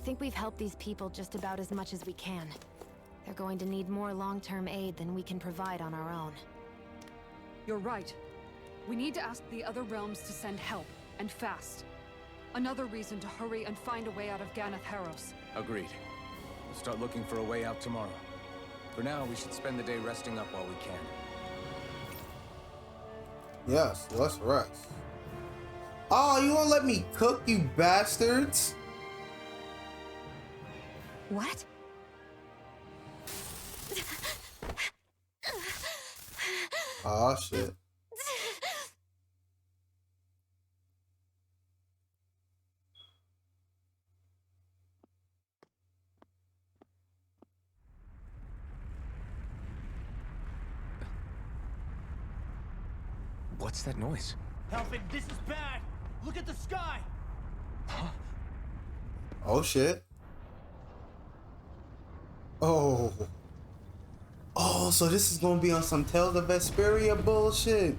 think we've helped these people just about as much as we can. They're going to need more long-term aid than we can provide on our own. You're right. We need to ask the other realms to send help, and fast. Another reason to hurry and find a way out of Ganath Haros. Agreed. We'll start looking for a way out tomorrow. For now, we should spend the day resting up while we can. Yes, let's rest. Oh, you won't let me cook, you bastards? What? Oh, shit. What's that noise? Helping, this is bad! Look at the sky! Huh? Oh, shit. Oh. Oh, so this is gonna be on some Tales of Vesperia bullshit.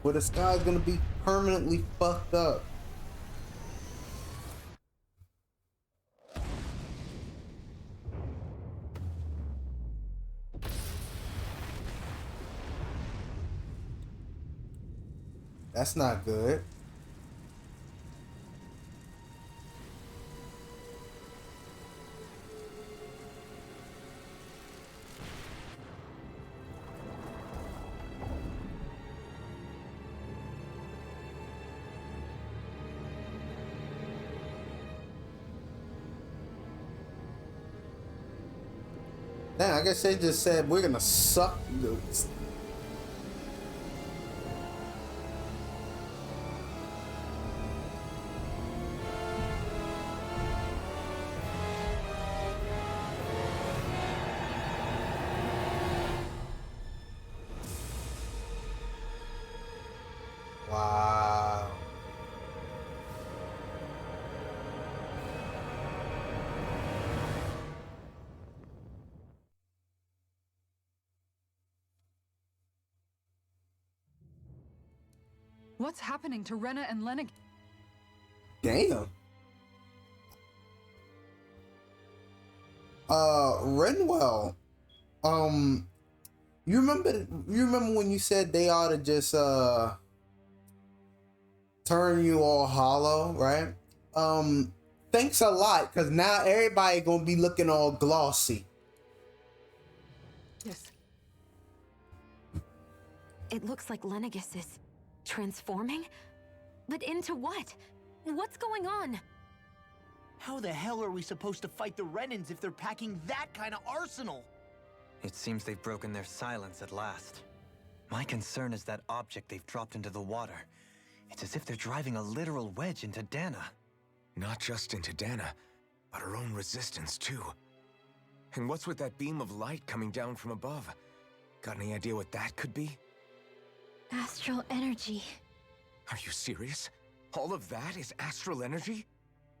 Where the sky's gonna be permanently fucked up. That's not good. Damn, I guess they just said we're gonna suck dudes. Wow. What's happening to Rena and Lennig? Damn. Renwell. You remember when you said they ought to just turn you all hollow, right? Thanks a lot, cause now everybody gonna be looking all glossy. Yes. It looks like Lennigus is transforming? But into what? What's going on? How the hell are we supposed to fight the Renans if they're packing that kind of arsenal? It seems they've broken their silence at last. My concern is that object they've dropped into the water. It's as if they're driving a literal wedge into Dana. Not just into Dana, but her own resistance too. And what's with that beam of light coming down from above? Got any idea what that could be? Astral energy. Are you serious? All of that is astral energy?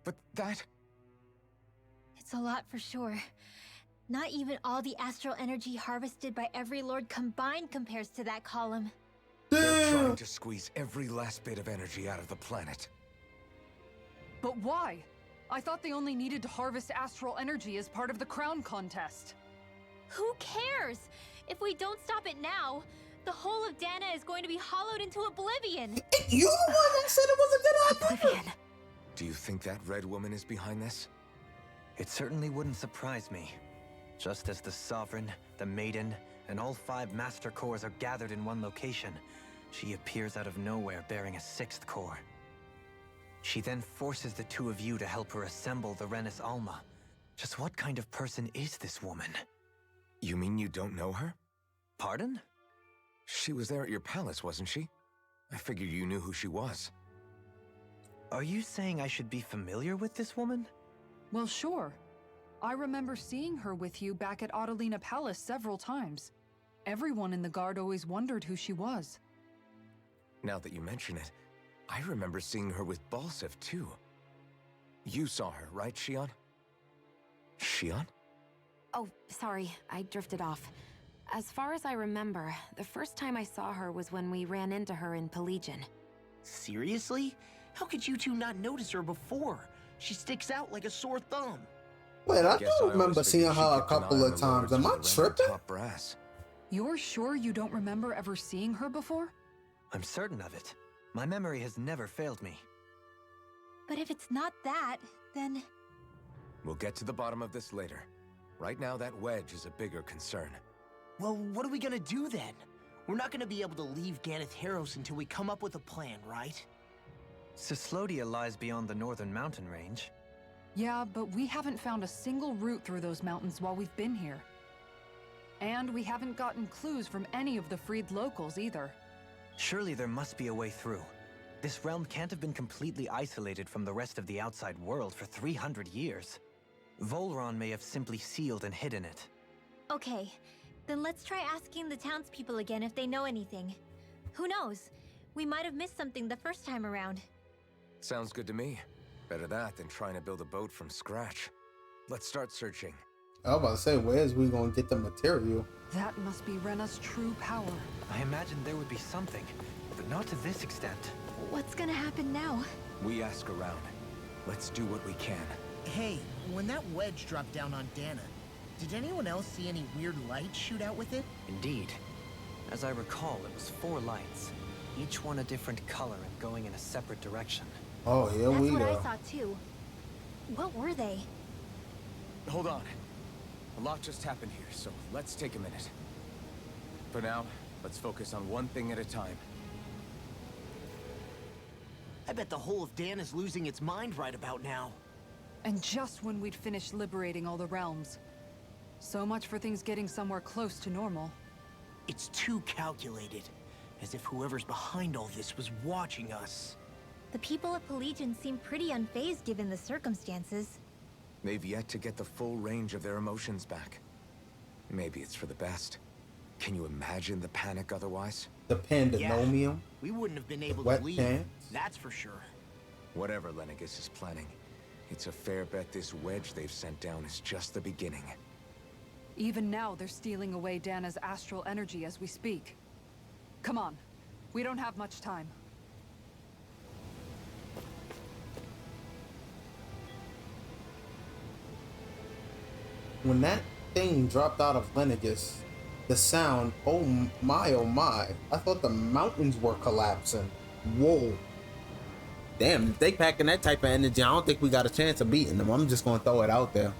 But that... It's a lot for sure. Not even all the astral energy harvested by every lord combined compares to that column. They're trying to squeeze every last bit of energy out of the planet. But why? I thought they only needed to harvest astral energy as part of the crown contest. Who cares? If we don't stop it now, the whole of Dana is going to be hollowed into oblivion. You the one that said it was a good idea. Oblivion. Do you think that red woman is behind this? It certainly wouldn't surprise me. Just as the Sovereign, the Maiden, and all 5 Master Cores are gathered in one location, she appears out of nowhere bearing a 6th core. She then forces the 2 of you to help her assemble the Renis Alma. Just what kind of person is this woman? You mean you don't know her? Pardon? She was there at your palace, wasn't she? I figured you knew who she was. Are you saying I should be familiar with this woman? Well, sure. I remember seeing her with you back at Adelina Palace several times. Everyone in the guard always wondered who she was. Now that you mention it, I remember seeing her with Balsef too. You saw her, right, Shion? Shion? Oh, sorry, I drifted off. As far as I remember, the first time I saw her was when we ran into her in Pelagian. Seriously? How could you two not notice her before? She sticks out like a sore thumb. Wait, I Guess do I remember always seeing figured she her a kept an eye couple on of the lords times. Am for I the Ren and tripping? top brass. You're sure you don't remember ever seeing her before? I'm certain of it. My memory has never failed me. But if it's not that, then... We'll get to the bottom of this later. Right now, that wedge is a bigger concern. Well, what are we gonna do then? We're not gonna be able to leave Ganeth Heros until we come up with a plan, right? Cyslodia lies beyond the northern mountain range. Yeah, but we haven't found a single route through those mountains while we've been here. And we haven't gotten clues from any of the freed locals either. Surely there must be a way through. This realm can't have been completely isolated from the rest of the outside world for 300 years. Volron may have simply sealed and hidden it. Okay, then let's try asking the townspeople again if they know anything. Who knows? We might have missed something the first time around. Sounds good to me. Better that than trying to build a boat from scratch. Let's start searching. I was about to say, where's we gonna get the material? That must be Rena's true power. I imagined there would be something, but not to this extent. What's gonna happen now? We ask around. Let's do what we can. Hey, when that wedge dropped down on Dana, did anyone else see any weird lights shoot out with it? Indeed. As I recall, it was 4 lights, each one a different color and going in a separate direction. Oh, here we That's what go. I saw too. What were they? Hold on. A lot just happened here, so let's take a minute. For now, let's focus on one thing at a time. I bet the whole of Dana's losing its mind right about now. And just when we'd finished liberating all the realms. So much for things getting somewhere close to normal. It's too calculated. As if whoever's behind all this was watching us. The people of Pelegion seem pretty unfazed given the circumstances. They've yet to get the full range of their emotions back. Maybe it's for the best. Can you imagine the panic otherwise? The pandemonium. We wouldn't have been able Wet to leave. pants. That's for sure. Whatever Lenegis is planning, it's a fair bet this wedge they've sent down is just the beginning. Even now, they're stealing away Dana's astral energy as we speak. Come on. We don't have much time. When that thing dropped out of Lenegis, the sound, oh my, I thought the mountains were collapsing. Whoa. Damn, if they packing that type of energy, I don't think we got a chance of beating them. I'm just gonna throw it out there.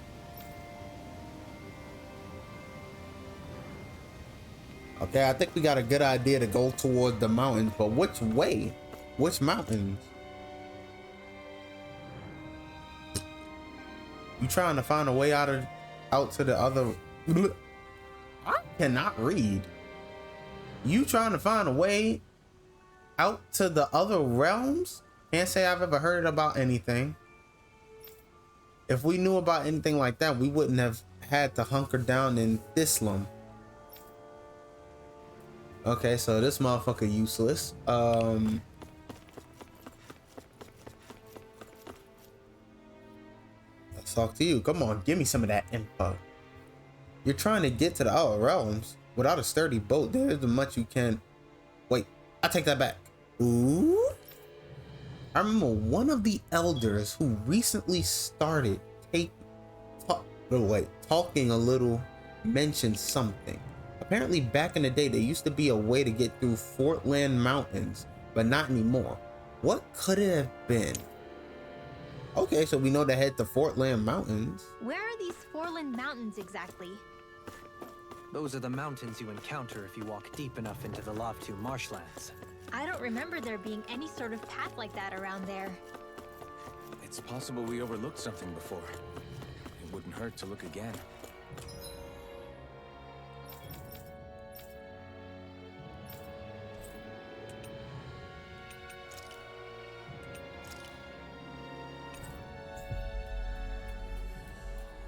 Okay, I think we got a good idea to go toward the mountains, but which way? Which mountains? You trying to find a way out to the other? I cannot read. You trying to find a way out to the other realms? Can't say I've ever heard about anything. If we knew about anything like that, we wouldn't have had to hunker down in Thislam. Okay, so this motherfucker useless. Let's talk to you. Come on, give me some of that info. You're trying to get to the other realms without a sturdy boat. There isn't much you can. Wait, I take that back. Ooh. I remember one of the elders who recently started talking a little mentioned something. Apparently back in the day there used to be a way to get through Fortland Mountains, but not anymore. What could it have been? Okay, so we know to head to Fortland Mountains. Where are these Forland Mountains exactly? Those are the mountains you encounter if you walk deep enough into the Lavtu marshlands. I don't remember there being any sort of path like that around there. It's possible we overlooked something before. It wouldn't hurt to look again.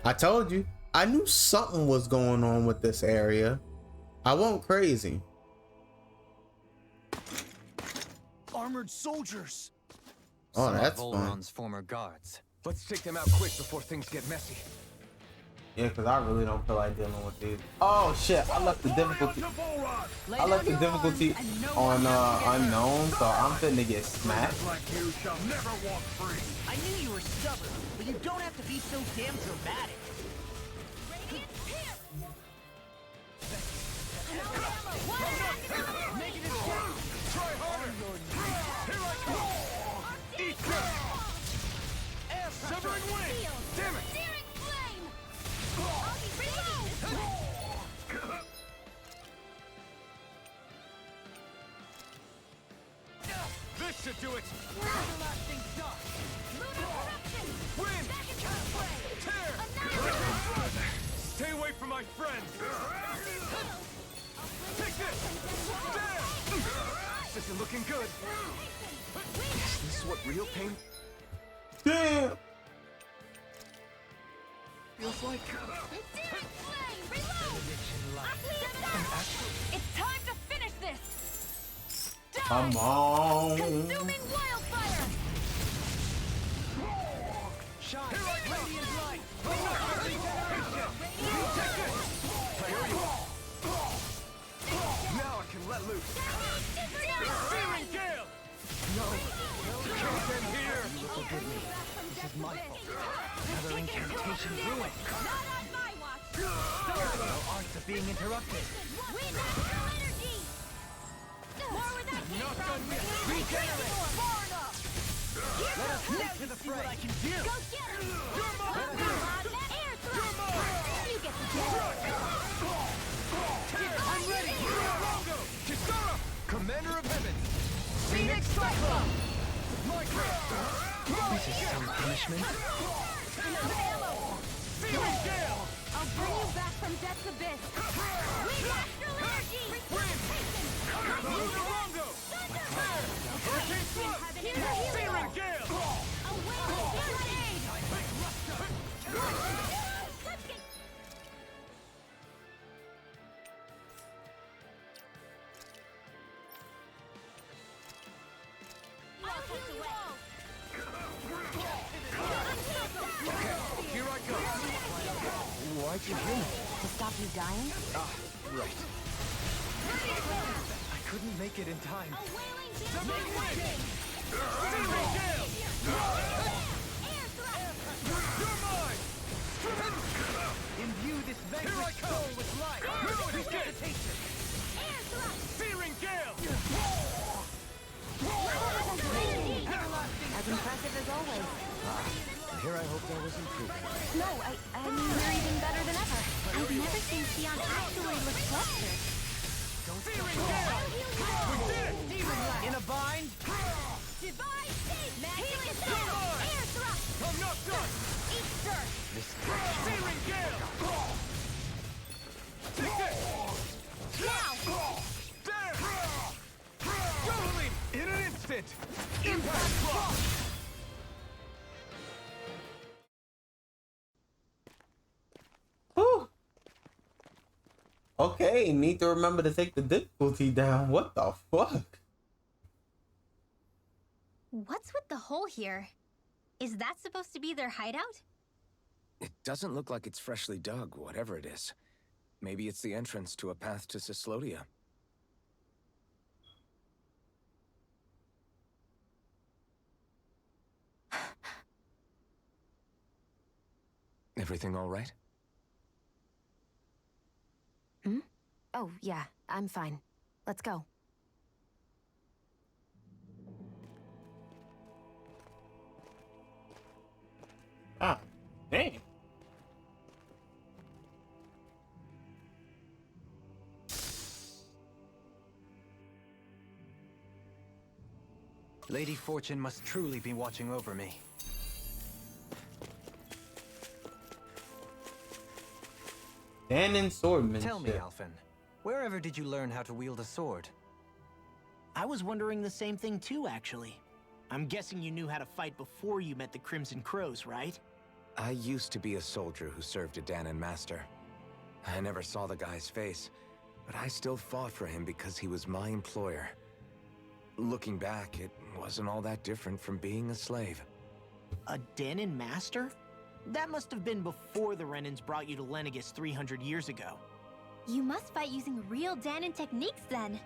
I told you, I knew something was going on with this area. I went crazy. Armored soldiers. Oh, Some of that's fun. Volron's former guards. Let's take them out quick before things get messy. Yeah, because I really don't feel like dealing with these. Oh shit, I left the difficulty. I left the difficulty on unknown, so I'm finna get smacked. Like you shall never walk free. I knew you were stubborn, but you don't have to be so damn dramatic. Make it escape. Try harder. Here I come. Eat this. Severing wing. Damn it. This should do it! Win! Tear! Stay away from my friends! Take this! Damn! This isn't looking good! Is this what real pain Damn. feels like? It's time to finish this! Come on. Consuming wildfire! Shine! Radiant light! You take this! Now I can let loose! Searing gale! No! Can't end here! Forgive me. This is my fault. Another incantation ruined. Not on my watch! No arts are being interrupted. Win natural energy! More with that Not from done yet. regenerate! Far enough! Let us take to the See what fray. I can do! Go get him! You're mine! Air thrust! You get the I'm ready! Longo! Kisara! Commander of Heaven! Phoenix Cyclone! My turn! This is some punishment. Searing gale! I'll bring you back from death's abyss! Win astral energy! Lunar Longo! Hurricane Flood! Searing gale! Here I go! Why'd you heal me? To stop you dying? Ah, right. I couldn't make it in time. Searing gale! You're mine! Imbue this Here I vanquished come! soul with life. No escape! Hesitation. Searing gale! As impressive as always. Here I hope there was improvement. No, I mean, you're even better than ever. I've never seen Xion actually look flustered. Searing gale! We did it! In a bind? Divine Shape! Healing You're mine! Air thrust! I'm not done! Eat dirt! This Searing gale! Take this! Now! There! Totally! In an instant! Impact block! Whew. Okay, need to remember to take the difficulty down. What the fuck? What's with the hole here? Is that supposed to be their hideout? It doesn't look like it's freshly dug, whatever it is. Maybe it's the entrance to a path to Cyslodia. Everything all right? Oh, yeah, I'm fine. Let's go. Ah, dang. Lady Fortune must truly be watching over me. Standing swordmanship. Tell me, Alphen, wherever did you learn how to wield a sword? I was wondering the same thing too, actually. I'm guessing you knew how to fight before you met the Crimson Crows, right? I used to be a soldier who served a Danon master. I never saw the guy's face, but I still fought for him because he was my employer. Looking back, it wasn't all that different from being a slave. A Danon master? That must have been before the Renans brought you to Lenegis 300 years ago. You must fight using real Danon techniques then.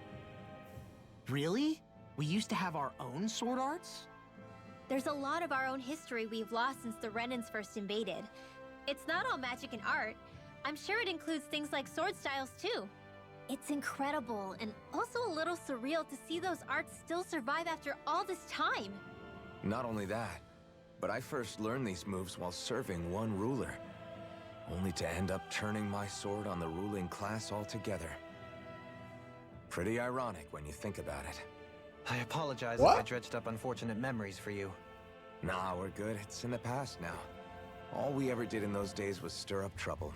Really? We used to have our own sword arts? There's a lot of our own history we've lost since the Renans first invaded. It's not all magic and art. I'm sure it includes things like sword styles too. It's incredible and also a little surreal to see those arts still survive after all this time. Not only that, but I first learned these moves while serving one ruler, only to end up turning my sword on the ruling class altogether. Pretty ironic when you think about it. I apologize What? if I dredged up unfortunate memories for you. Nah, we're good. It's in the past now. All we ever did in those days was stir up trouble.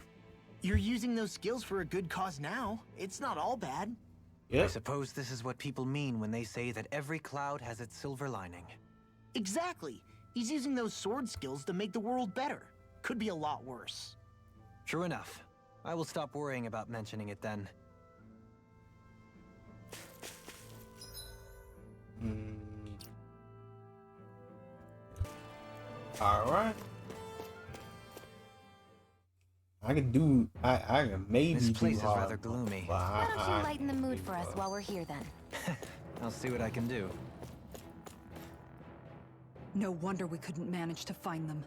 You're using those skills for a good cause now. It's not all bad. I Yep. suppose this is what people mean when they say that every cloud has its silver lining. Exactly. He's using those sword skills to make the world better. Could be a lot worse. True enough. I will stop worrying about mentioning it then. All right. I can do. I can maybe This place do is hard, rather gloomy. but Why don't you lighten the mood for us while we're here then? I'll see what I can do. No wonder we couldn't manage to find them.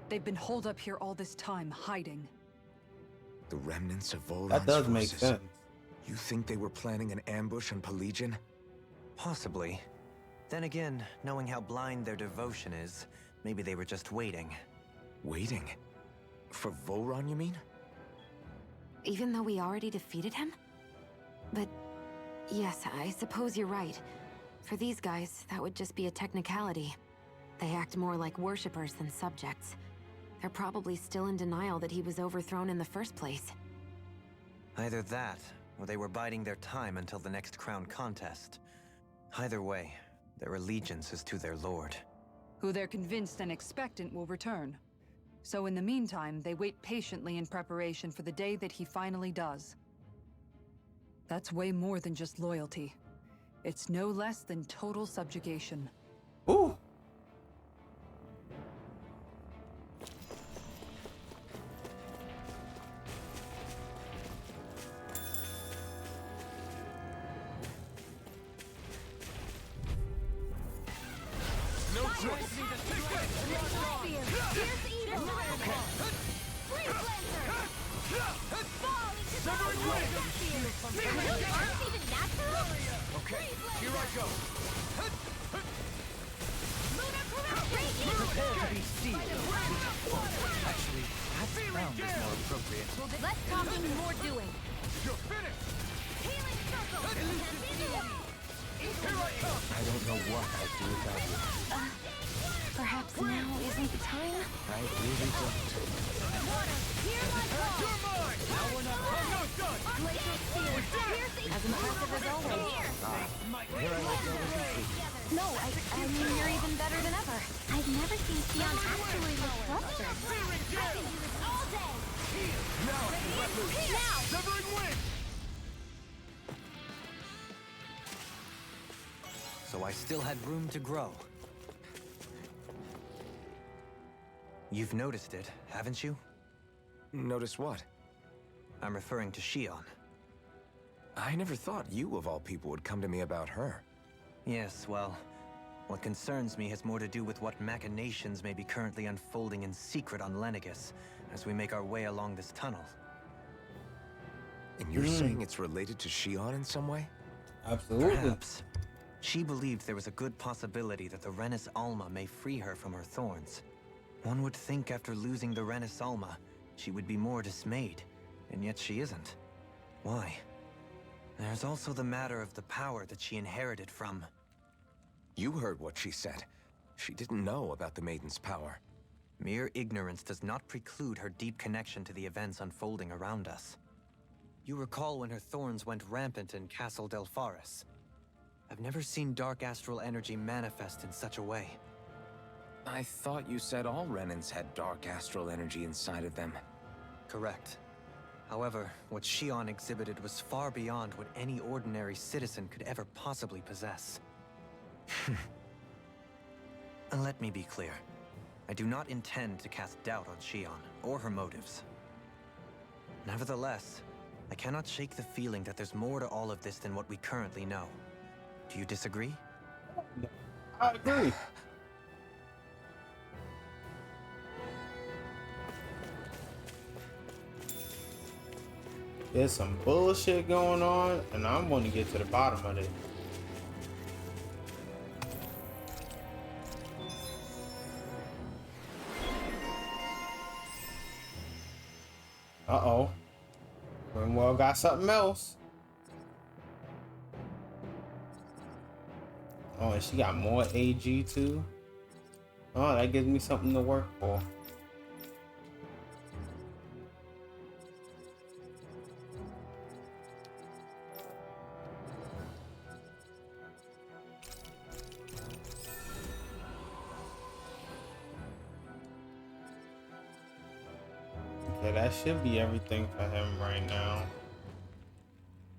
They've been holed up here all this time, hiding. The remnants of Volan's That does make forces. sense. You think they were planning an ambush on Pelegion? Possibly. Then again, knowing how blind their devotion is, maybe they were just waiting. Waiting? For Voron, you mean? Even though we already defeated him? But yes, I suppose you're right. For these guys, that would just be a technicality. They act more like worshippers than subjects. They're probably still in denial that he was overthrown in the first place. Either that, or they were biding their time until the next crown contest. Either way, their allegiance is to their lord. Who they're convinced and expectant will return. So in the meantime, they wait patiently in preparation for the day that he finally does. That's way more than just loyalty. It's no less than total subjugation. Ooh. Less talking, more doing. I don't know what I'd do without you. Perhaps now isn't the time? I really don't. As impressive as always. Here I will go with you. No, I mean you're even better than ever. I've never seen Sion actually look flustered. I can do this all day! So I still had room to grow. You've noticed it, haven't you? Notice what? I'm referring to Shion. I never thought you, of all people, would come to me about her. Yes, well, what concerns me has more to do with what machinations may be currently unfolding in secret on Lenegis as we make our way along this tunnel. And you're saying it's related to Shion in some way? Absolutely. Perhaps. She believed there was a good possibility that the Renis Alma may free her from her thorns. One would think after losing the Renis Alma, she would be more dismayed, and yet she isn't. Why? There's also the matter of the power that she inherited from... You heard what she said. She didn't know about the Maiden's power. Mere ignorance does not preclude her deep connection to the events unfolding around us. You recall when her thorns went rampant in Castle Delpharis. I've never seen dark astral energy manifest in such a way. I thought you said all Renans had dark astral energy inside of them. Correct. However, what Shion exhibited was far beyond what any ordinary citizen could ever possibly possess. And let me be clear. I do not intend to cast doubt on Shion or her motives. Nevertheless, I cannot shake the feeling that there's more to all of this than what we currently know. Do you disagree? I agree. There's some bullshit going on, and I'm going to get to the bottom of it. Uh-oh. Grimwell got something else. Oh, and she got more AG too. Oh, that gives me something to work for. Okay, that should be everything for him right now.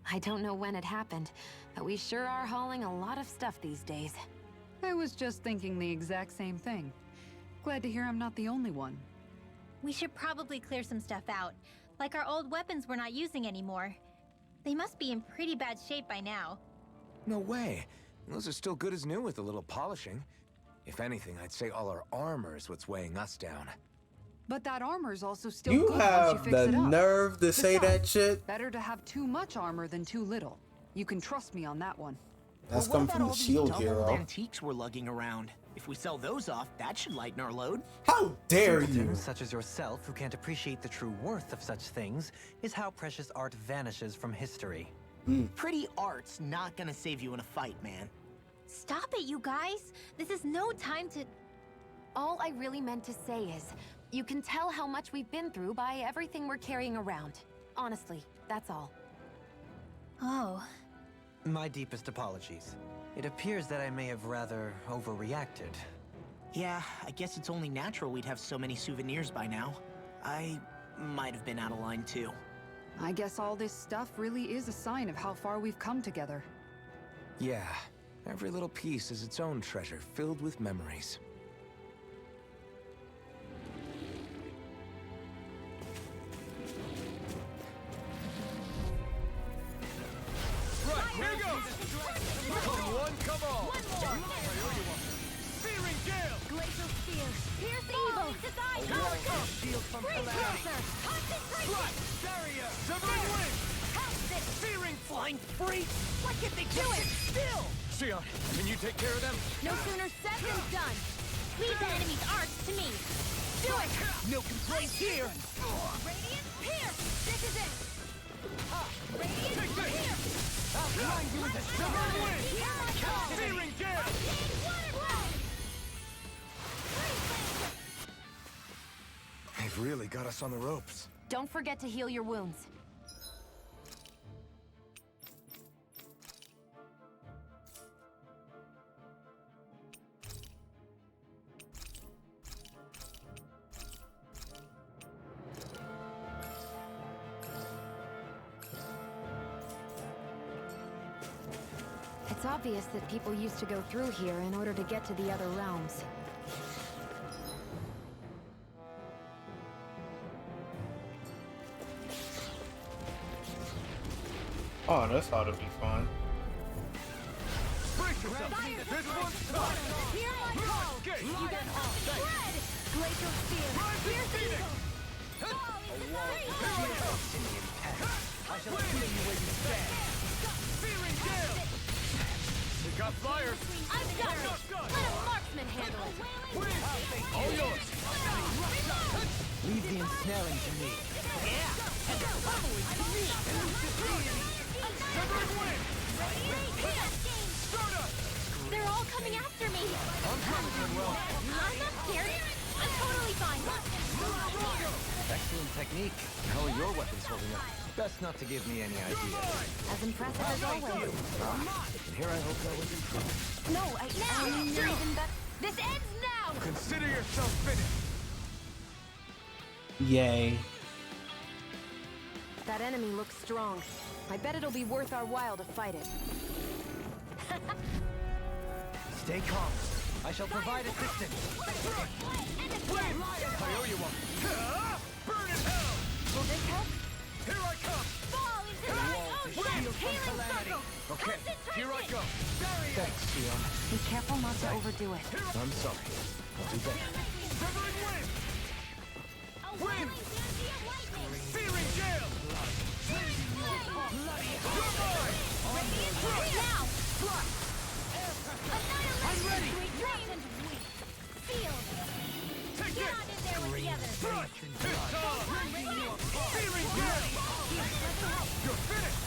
I don't know when it happened, but we sure are hauling a lot of stuff these days. I was just thinking the exact same thing. Glad to hear I'm not the only one. We should probably clear some stuff out, like our old weapons we're not using anymore. They must be in pretty bad shape by now. No way. Those are still good as new with a little polishing. If anything, I'd say all our armor is what's weighing us down. But that armor's also still You good once you have fix the it up. nerve to say that Besides, shit? Better to have too much armor than too little. You can trust me on that one. That's But what coming about from all the these shield dumb hero. old antiques we're lugging around? If we sell those off, that should lighten our load. How dare you? Simpletons such as yourself who can't appreciate the true worth of such things is how precious art vanishes from history. Pretty art's not gonna save you in a fight, man. Stop it, you guys! This is no time to... All I really meant to say is, you can tell how much we've been through by everything we're carrying around. Honestly, that's all. Oh. My deepest apologies. It appears that I may have rather overreacted. Yeah, I guess it's only natural we'd have so many souvenirs by now. I might have been out of line too. I guess all this stuff really is a sign of how far we've come together. Yeah, every little piece is its own treasure filled with memories. Right, here goes! Come one, come all! Searing gale! Glacial spear! Pierce evil! Decide! Go! Shield from Closer! Concentration! Right, barrier! Severing wind! House it! Searing Flying freak! Why can't they Do it! still? Shion, can you take care of them? No sooner said than done! Leave the enemy's arts to me! Do it! No complaints here! Radiant pierce! This is it! Radiant Take this! pierce! I'll grind you into severing wind! Hear my call! Searing gale! They've really got us on the ropes. Don't forget to heal your wounds. It's obvious that people used to go through here in order to get to the other realms. Oh, this ought to be fun. Brace yourself! This one's tough! Hear my call! Okay. You got nothing red! Glacial spear! Rise to Pierce Phoenix! evil! Fall into the I shall feel you where you stand. Searing gale! We got flyers! I've got it! Let a marksman handle it! All yours! Leave the ensnaring to me. Yeah! And the trouble is to me! Severing wind! Start up! They're all coming after me! I'm coming, Grimwell. I'm not scared! I'm totally fine! Excellent technique. How are your weapons holding up? Best not to give me any ideas. As impressive as always. And here I hope that was improved. No, I mean, you're even better. This ends now! Consider yourself finished! Yay. That enemy looks strong. I bet it'll be worth our while to fight it. Stay calm. I shall provide assistance. Win! I owe you one. Burn in hell! Will this help? Here I come! Fall into the ocean! Healing circle! Okay, here I go. Thanks, Shion. Be careful not to overdo it. I'm sorry. I'll do better. Severing wind! A whirling energy of lightning! Searing gale! You're mine! Radiant strike now! Annihilation! I'm ready! Trained and weak! Sealed! Take Get this! on in there together! Thrust! It's on! Searing gale! You're finished!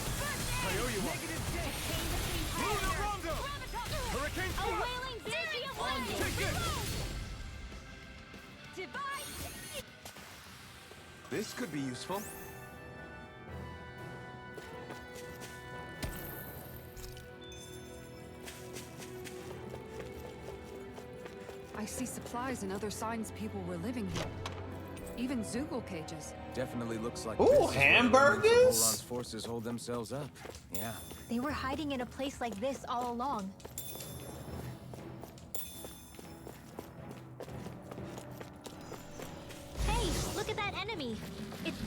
I owe you one. Lunar Rondo! Hurricane A Thrust! wailing energy of lightning! Take it! Divide! This could be useful. I see supplies and other signs people were living here. Even Zoogle cages. Definitely looks like Ooh, this is where hamburgers? Horon's forces hold themselves up. Yeah. They were hiding in a place like this all along. Hey, look at that enemy! It's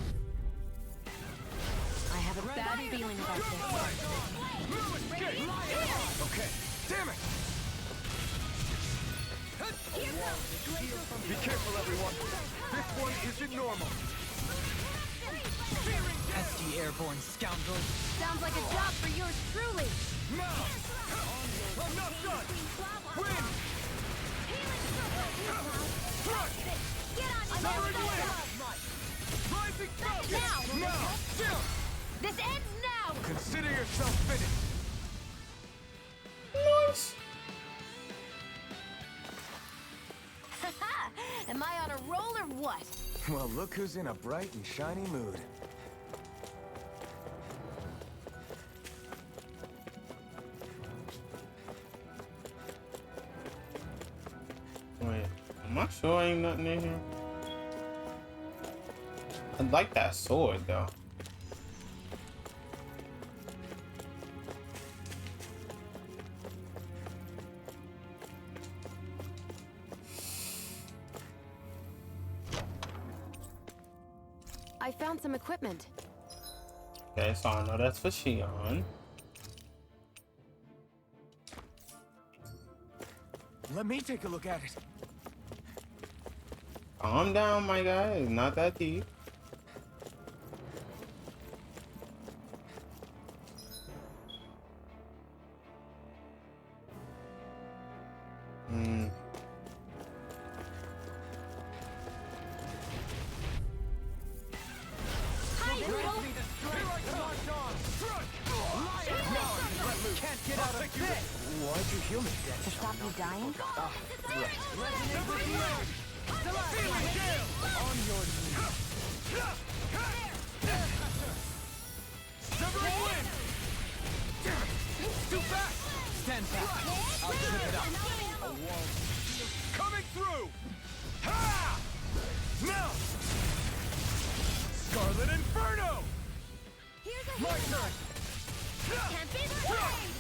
I have a bad feeling about this. Okay, damn it! Be careful, everyone. This one isn't normal. Pesky airborne scoundrels. sounds like a job for yours truly! Now! I'm not done! Win! Thrust! Get on in Severing there! wind! Rising Falcon! Now! Now! Jump! This ends now! Consider yourself finished! Nice. Am I on a roll or what? Well, look who's in a bright and shiny mood. Wait, am I sure ain't nothing in here? I like that sword though. I found some equipment. Okay, so I know that's for Shion. Let me take a look at it. Calm down, my guy. It's not that deep. Can't get out of this! Why'd you heal me? To stop you dying? Resonate with the earth! Searing gale! On your knees! Severing wind! Damn it! Too fast! Stand back! I'll trip it up! A wall. Coming through! Ha! Now! Scarlet Inferno! My turn! Can't be afraid!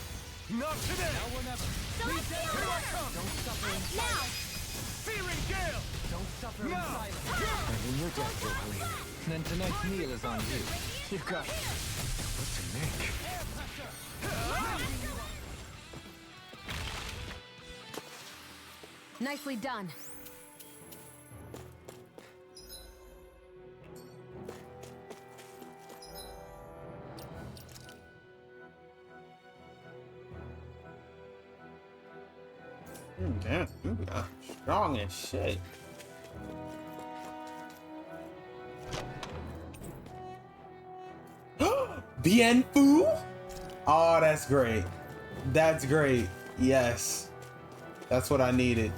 Not today! Now or never! Here I come! Don't suffer in Now! silence! Searing gale! Don't suffer in No! silence! I'm in your debt, Queen. Then tonight's meal is on you. You got it. What to make? Nicely done. Damn, you are strong as shit. Bien Fu? Oh, that's great. That's great. Yes. That's what I needed.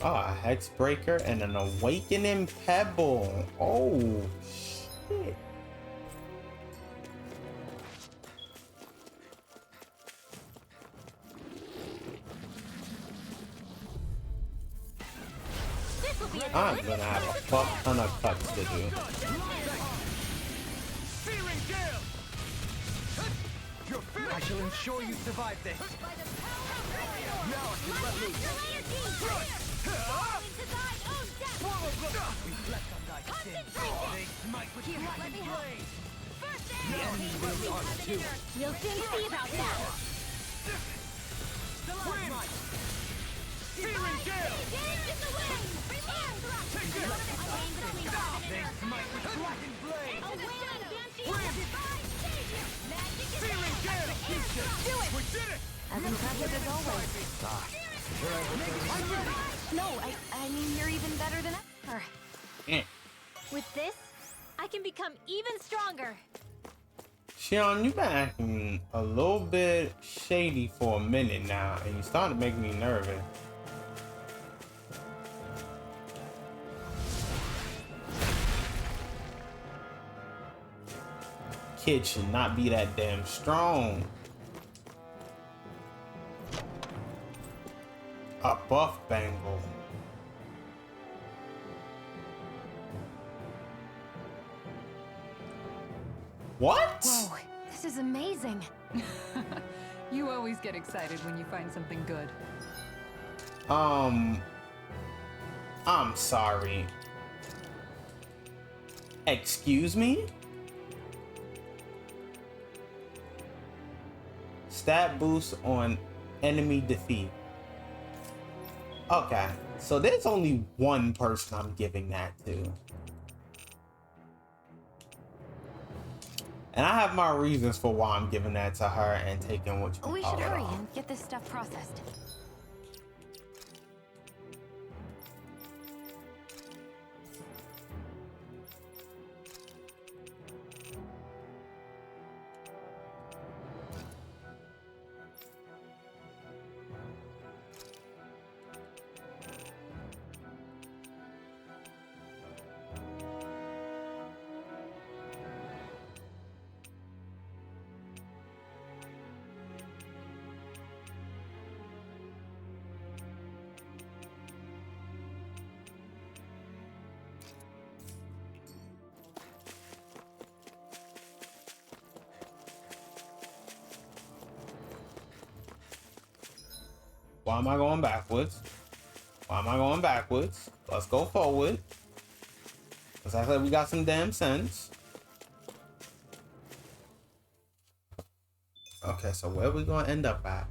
Oh, a Hex Breaker and an Awakening Pebble. Oh, shit. This will be a I'm delicious gonna have a fuck ton of cuts to do. Searing gale! I shall ensure you survive this. Now I can let loose. Reflect on thy sin. They smite with blackened blade. The enemy wields armor too. We'll soon see about that. Searing gale. They smite with blackened blade. Searing gale. We did it. As impressive as always. No, I mean, you're even better than ever. With this, I can become even stronger. Shion, you've been acting a little bit shady for a minute now, and you starting to make me nervous. Kid should not be that damn strong. A buff bangle. What? Whoa, this is amazing. You always get excited when you find something good. I'm sorry. Excuse me? Stat boost on enemy defeat. Okay, so there's only one person I'm giving that to. And I have my reasons for why I'm giving that to her and taking what you We call should it hurry off. and get this stuff processed. Why am I going backwards? Why am I going backwards? Let's go forward. Because I said we got some damn sense. Okay, so where are we going to end up at?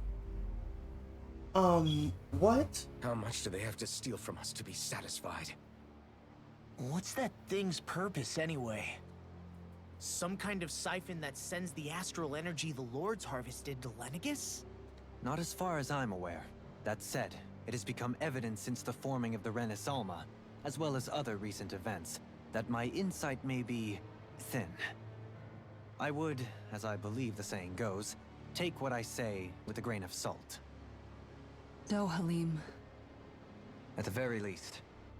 What? How much do they have to steal from us to be satisfied? What's that thing's purpose anyway? Some kind of siphon that sends the astral energy the Lords harvested to Lenegus? Not as far as I'm aware. That said, it has become evident since the forming of the Renaissance, as well as other recent events, that my insight may be thin. I would, as I believe the saying goes, take what I say with a grain of salt. No, Halim. At the very least,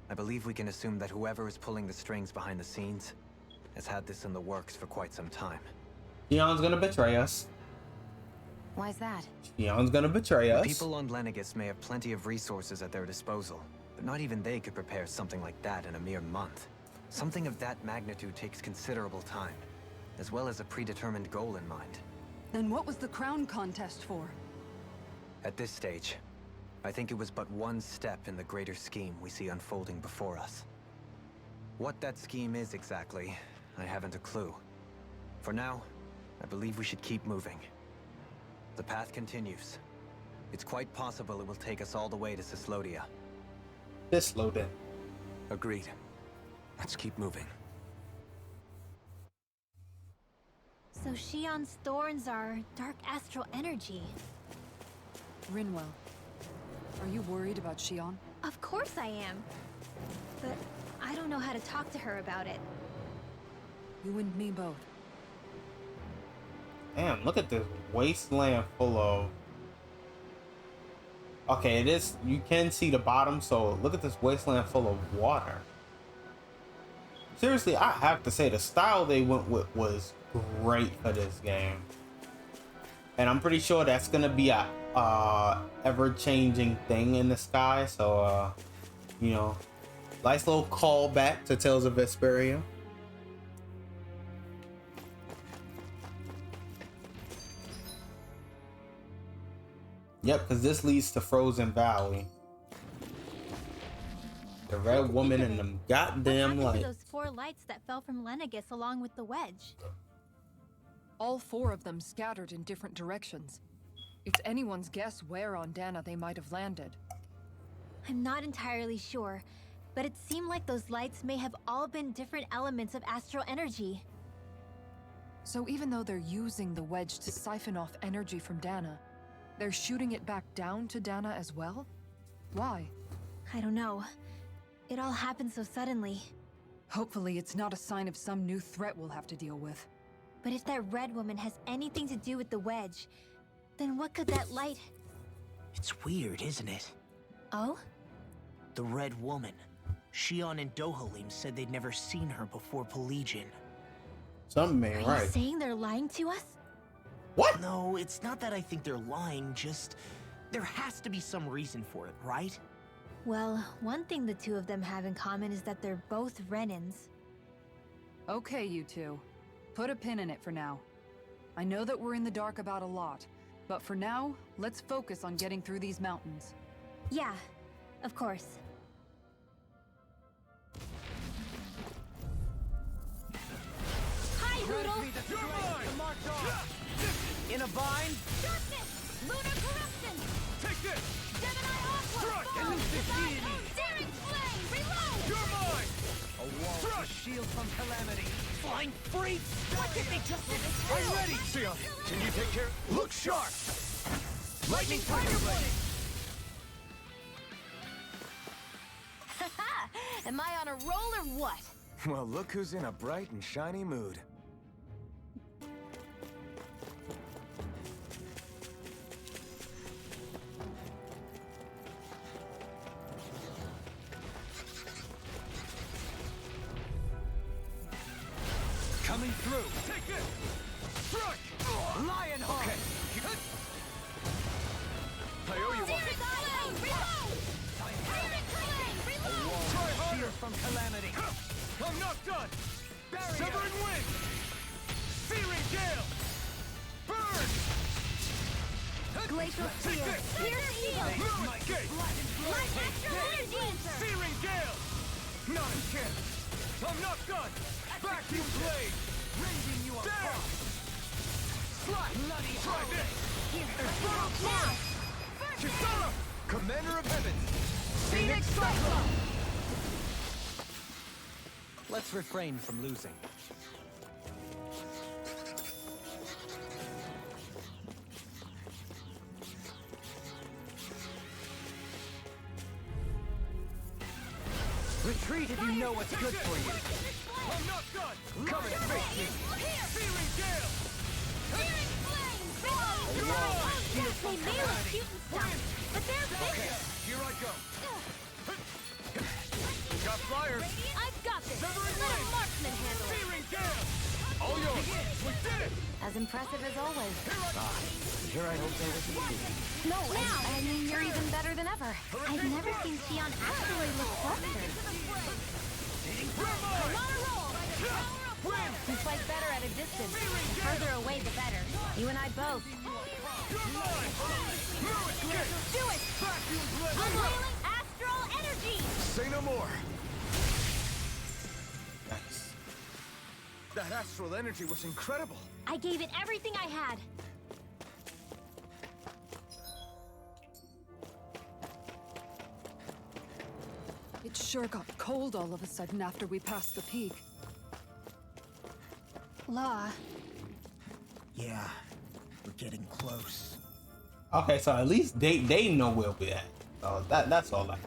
I believe we can assume that whoever is pulling the strings behind the scenes has had this in the works for quite some time. Shion's gonna betray us. Why's that? Shion's gonna betray us. People on Lenegus may have plenty of resources at their disposal, but not even they could prepare something like that in a mere month. Something of that magnitude takes considerable time, as well as a predetermined goal in mind. Then what was the crown contest for? At this stage, I think it was but one step in the greater scheme we see unfolding before us. What that scheme is exactly, I haven't a clue. For now, I believe we should keep moving. The path continues. It's quite possible it will take us all the way to Cyslodia. This loaded. Agreed. Let's keep moving. So Shion's thorns are dark astral energy. Rinwell. Are you worried about Shion? Of course I am. But I don't know how to talk to her about it. You and me both. Damn, look at this wasteland full of... Okay, it is... You can see the bottom, so look at this wasteland full of water. Seriously, I have to say, the style they went with was great for this game. And I'm pretty sure that's gonna be a ever-changing thing in the sky, so, you know, nice little callback to Tales of Vesperia. Yep, because this leads to Frozen Valley. The red woman and them goddamn What happened lights. to those 4 lights that fell from Lenegus along with the wedge? All 4 of them scattered in different directions. It's anyone's guess where on Dana they might have landed. I'm not entirely sure, but it seemed like those lights may have all been different elements of astral energy. So even though they're using the wedge to siphon off energy from Dana, they're shooting it back down to Dana as well? Why? I don't know. It all happened so suddenly. Hopefully it's not a sign of some new threat we'll have to deal with. But if that red woman has anything to do with the wedge, then what could that light... It's weird, isn't it? Oh? The Red Woman. Shion and Dohalim said they'd never seen her before Pelegion. Something ain't Are you right. saying they're lying to us? What? No, it's not that I think they're lying, just... there has to be some reason for it, right? Well, one thing the 2 of them have in common is that they're both Renans. Okay, you 2. Put a pin in it for now. I know that we're in the dark about a lot, but for now, let's focus on getting through these mountains. Yeah, of course. Hi, Hoodle! You're mine! In a bind? Darkness! Lunar corruption! Take this! Gemini Aqua! Strike! Fall! Design! Daring Flame! Reload! You're mine! A wall to Crush! shield from calamity. Flying freaks! What did they just I'm ready! Sion, can you take care? Look sharp! Lightning Tiger Blade! Am I on a roll or what? Well, look who's in a bright and shiny mood. Coming through. Take this! Strike! Lionheart. Okay. I owe you one. Daring Flame! Reload! Daring Flame! Reload! Try harder! Shield from calamity. I'm not done! Barrier. Severing Wind! Searing Gale! Burn! Glacial Take Spear! this! Pierce Shield! Luminous Gate! Light Astral Energy! Searing Gale! Not a chance! I'm not done! Vacuum Blade! Rending you There! apart. Slash! Bloody Try this! Infernal Now! Blast! Kitana! Commander of Heavens! Phoenix Cyclone! Let's refrain from losing. Retreat if you know what's good for you. I'm not done! Come and face me! Searing Gale! Daring Flame! Reload! You're on! Yes, they may look cute and stuff, but they're vicious! Here I go! Got flyers! I've got this! Severing Let a Wind! marksman handle it! Searing Gale! All yours! We did it! As impressive as always. Sure, I hope there was a No, I mean, you're even better than ever. I've never seen Shion actually look flustered. I'm on a roll! Win! You fight better at a distance. The further away, the better. You and I both. You're mine! Luminous Gate! Do it! Vacuum Blade! Unveiling Astral Energy! Say no more! Nice. That astral energy was incredible! I gave it everything I had. It sure got cold all of a sudden after we passed the peak. Law. Yeah, we're getting close. Okay, so at least they know where we're at. So that's all I.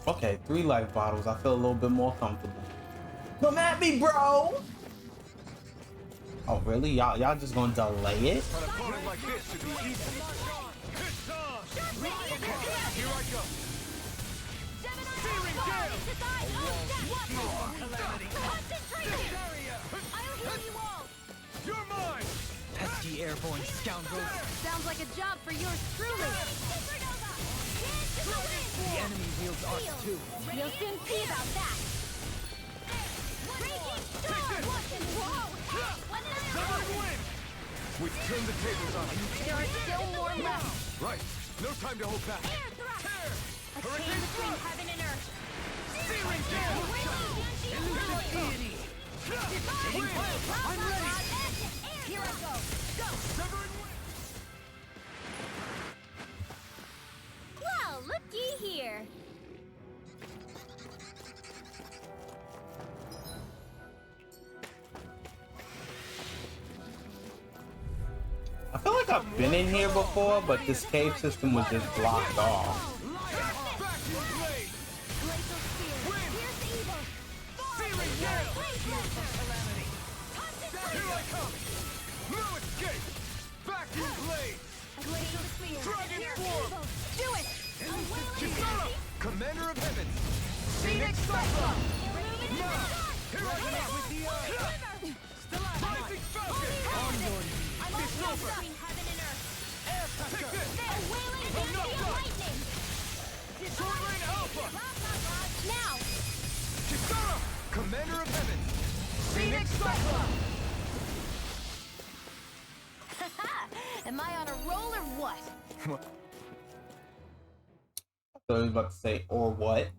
Okay, 3 life bottles. I feel a little bit more comfortable. Come at me, bro! Oh, really? Y'all just gonna delay it? An opponent like this should be easy. It's on! Here I go! Searing Gale! I'll heal you all! You're mine! Pesky airborne scoundrels. Sounds like a job for yours truly. The enemy wields arcs too. You'll soon see about that. Raging Storm! Whoa! Severing wind! We've turned the tables on him. There are still more left. Right. No time to hold back. Air thrust! Tear! A chain Hurricane between thrust! heaven and earth. Searing gale! I'm ready! Here I go. Go! Severing wind! Well, looky here. I feel like I've been in here before, but this cave system was just blocked off. Vacuum blade! Glacial spear. Here's the evil. Searing gale! Calamity. Here I come! No escape! Vacuum blade! Glacial spear. Dragon Here's form! evil. Do it. Kisara! Commander of Heaven! Phoenix Cyclone. Here I come with the Rising Falcon! On your knees! It's over! Between heaven and earth. Take this! A wailing I'm not energy of done. lightning. Sword Rain Alpha! Now. Kisara! Commander of Heaven! Phoenix Cyclone. Am I on a roll or what? So I was about to say, or what?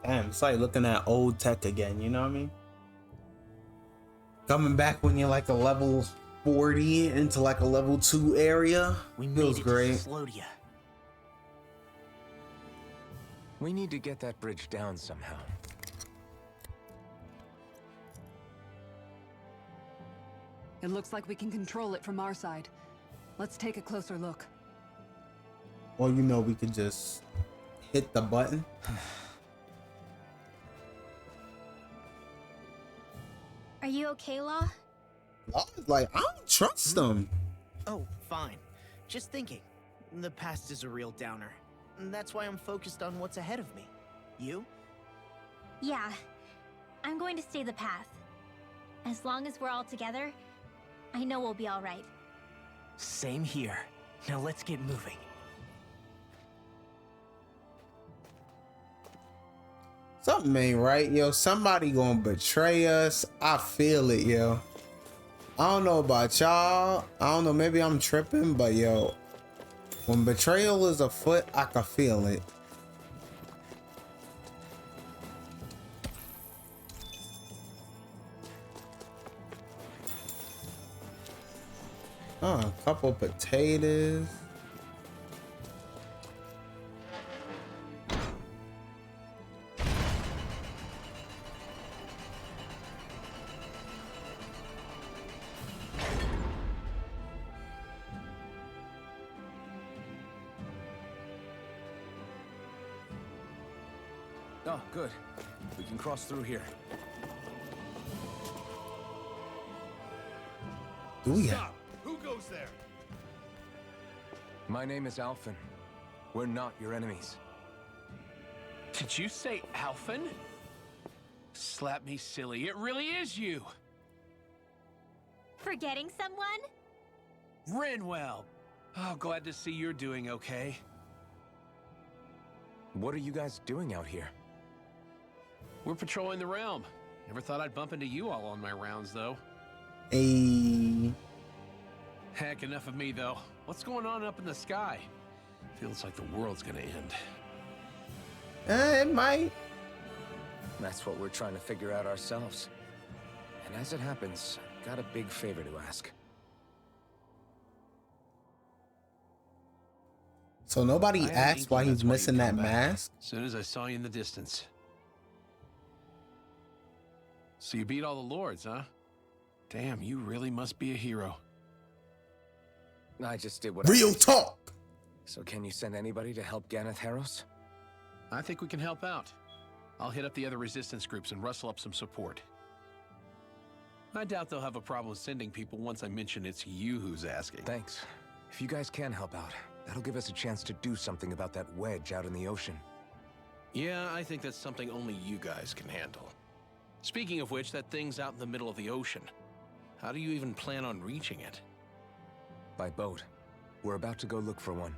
Damn, it's like looking at old tech again, you know what I mean? Coming back when you're like a level 40 into like a level 2 area. We made Feels it great. to Slodia. We need to get that bridge down somehow. It looks like we can control it from our side. Let's take a closer look. Or you know, we could just hit the button. Are you okay, Law? Like, I don't trust them. Oh, fine. Just thinking. The past is a real downer. And that's why I'm focused on what's ahead of me. You? Yeah. I'm going to stay the path. As long as we're all together, I know we'll be all right. Same here. Now let's get moving. Something ain't right, yo. Somebody gonna betray us. I feel it, yo. I don't know about y'all. I don't know, maybe I'm tripping, but yo, when betrayal is afoot, I can feel it. A couple potatoes. Oh, good. We can cross through here. Do we have? Stop! Who goes there? My name is Alphen. We're not your enemies. Did you say Alphen? Slap me silly, it really is you! Forgetting someone? Renwell! Oh, glad to see you're doing okay. What are you guys doing out here? We're patrolling the realm. Never thought I'd bump into you all on my rounds, though. Heck, enough of me, though. What's going on up in the sky? Feels like the world's gonna end. It might. That's what we're trying to figure out ourselves. And as it happens, I've got a big favor to ask. So nobody I had an asked why inkling he's that's why missing you'd that come back. mask. As soon as I saw you in the distance. So you beat all the lords, huh? Damn, you really must be a hero. I just did what Real I... talk. So can you send anybody to help Ganeth Harros? I think we can help out. I'll hit up the other resistance groups and rustle up some support. I doubt they'll have a problem sending people once I mention it's you who's asking. Thanks. If you guys can help out, that'll give us a chance to do something about that wedge out in the ocean. Yeah, I think that's something only you guys can handle. Speaking of which, that thing's out in the middle of the ocean. How do you even plan on reaching it? By boat. We're about to go look for one.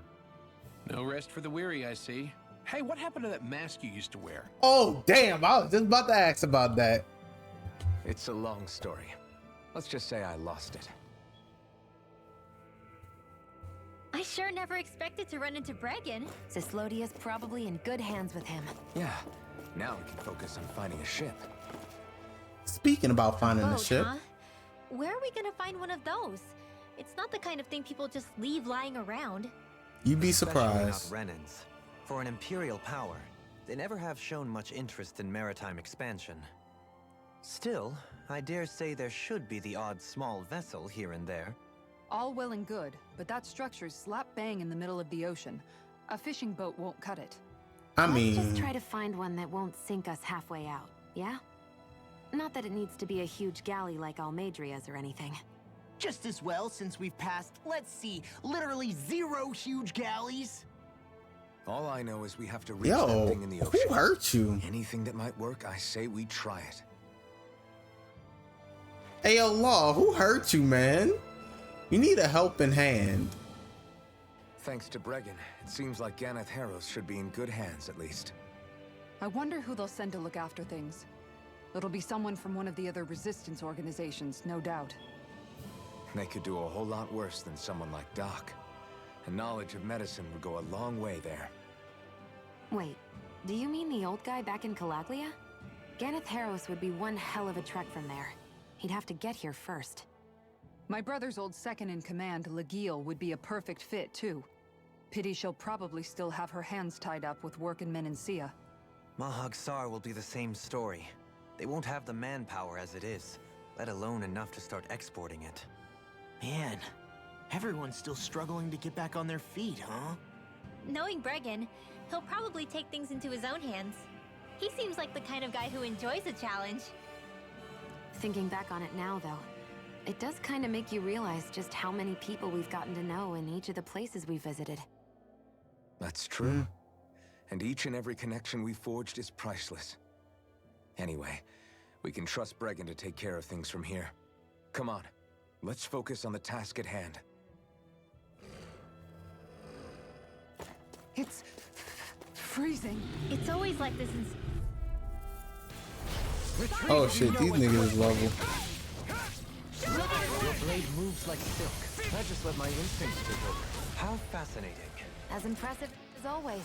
No rest for the weary, I see. Hey, what happened to that mask you used to wear? Oh, damn. I was just about to ask about that. It's a long story. Let's just say I lost it. I sure never expected to run into Bregan. Cyslodia's probably in good hands with him. Yeah, now we can focus on finding a ship. Speaking about finding the Boat, ship, huh? Where are we gonna find one of those? It's not the kind of thing people just leave lying around. you'd be Especially not surprised. Renans. For an Imperial power, they never have shown much interest in maritime expansion. Still, I dare say there should be the odd small vessel here and there. All well and good, but that structure's slap bang in the middle of the ocean. A fishing boat won't cut it. I Let's just mean, try to find one that won't sink us halfway out, yeah? Not that it needs to be a huge galley like Almadria's or anything. Just as well, since we've passed, let's see, literally 0 huge galleys. All I know is we have to reach yo, that thing in the ocean. who hurt you? Anything that might work, I say we try it. Hey, yo, Law, who hurt you, man? You need a helping hand. Thanks to Bregan, it seems like Ganeth Harros should be in good hands at least. I wonder who they'll send to look after things. It'll be someone from one of the other resistance organizations, no doubt. They could do a whole lot worse than someone like Doc. A knowledge of medicine would go a long way there. Wait, do you mean the old guy back in Calaglia? Ganeth Harros would be one hell of a trek from there. He'd have to get here first. My brother's old second-in-command, Legil, would be a perfect fit, too. Pity she'll probably still have her hands tied up with work in Menancia. Mahag Sar will be the same story. They won't have the manpower as it is, let alone enough to start exporting it. Man, everyone's still struggling to get back on their feet, huh? Knowing Bregan, he'll probably take things into his own hands. He seems like the kind of guy who enjoys a challenge. Thinking back on it now, though, it does kind of make you realize just how many people we've gotten to know in each of the places we visited. That's true. And each and every connection we forged is priceless. Anyway, we can trust Bregan to take care of things from here. Come on, let's focus on the task at hand. It's freezing. It's always like this in... Oh shit, these niggas is level. Your blade moves like silk. I just let my instincts take over. How fascinating. As impressive as always.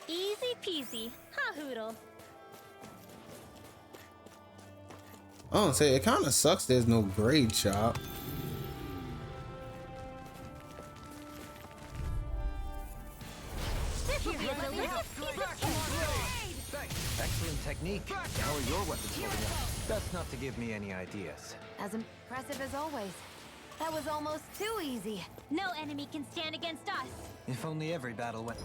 Easy peasy. Ha hoodle. I don't say it kind of sucks. There's no grade shop. Excellent technique. How are your weapons holding up? That's not to give me any ideas. As impressive as always. That was almost too easy. No enemy can stand against us. If only every battle went...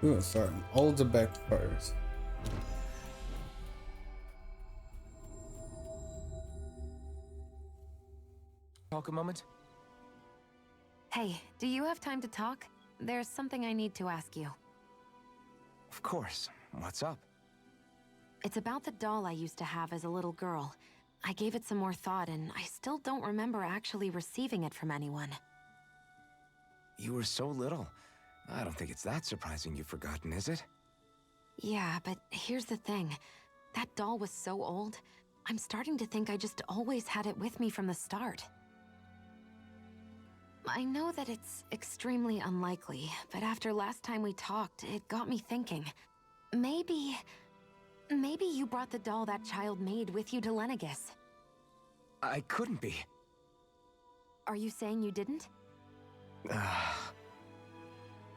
We're gonna start older back first. Talk a moment? Hey, do you have time to talk? There's something I need to ask you. Of course. What's up? It's about the doll I used to have as a little girl. I gave it some more thought, and I still don't remember actually receiving it from anyone. You were so little. I don't think it's that surprising you've forgotten, is it? Yeah, but here's the thing. That doll was so old, I'm starting to think I just always had it with me from the start. I know that it's extremely unlikely, but after last time we talked, it got me thinking. Maybe you brought the doll that child made with you to Lenegis. I couldn't be. Are you saying you didn't?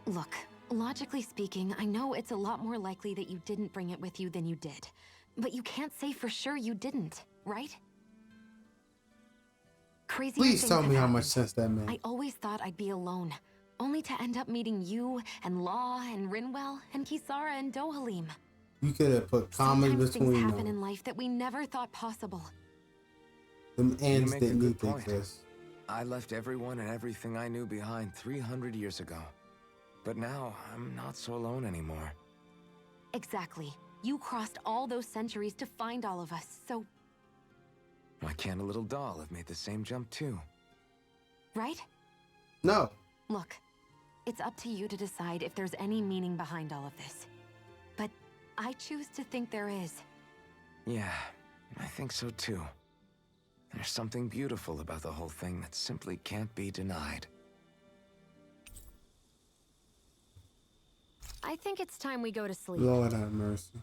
Look, logically speaking, I know it's a lot more likely that you didn't bring it with you than you did. But you can't say for sure you didn't, right? Crazy. Please tell me how much sense that made. I always thought I'd be alone, only to end up meeting you and Law and Rinwell and Kisara and Dohalim. You could have put commas Sometimes things between happen in them. life that we never thought possible. Them ants make a didn't good need to point. exist. I left everyone and everything I knew behind 300 years ago. But now, I'm not so alone anymore. Exactly. You crossed all those centuries to find all of us, so... Why can't a little doll have made the same jump too? right? No. Look, it's up to you to decide if there's any meaning behind all of this. But I choose to think there is. Yeah, I think so too. There's something beautiful about the whole thing that simply can't be denied. I think it's time we go to sleep. Lord have mercy.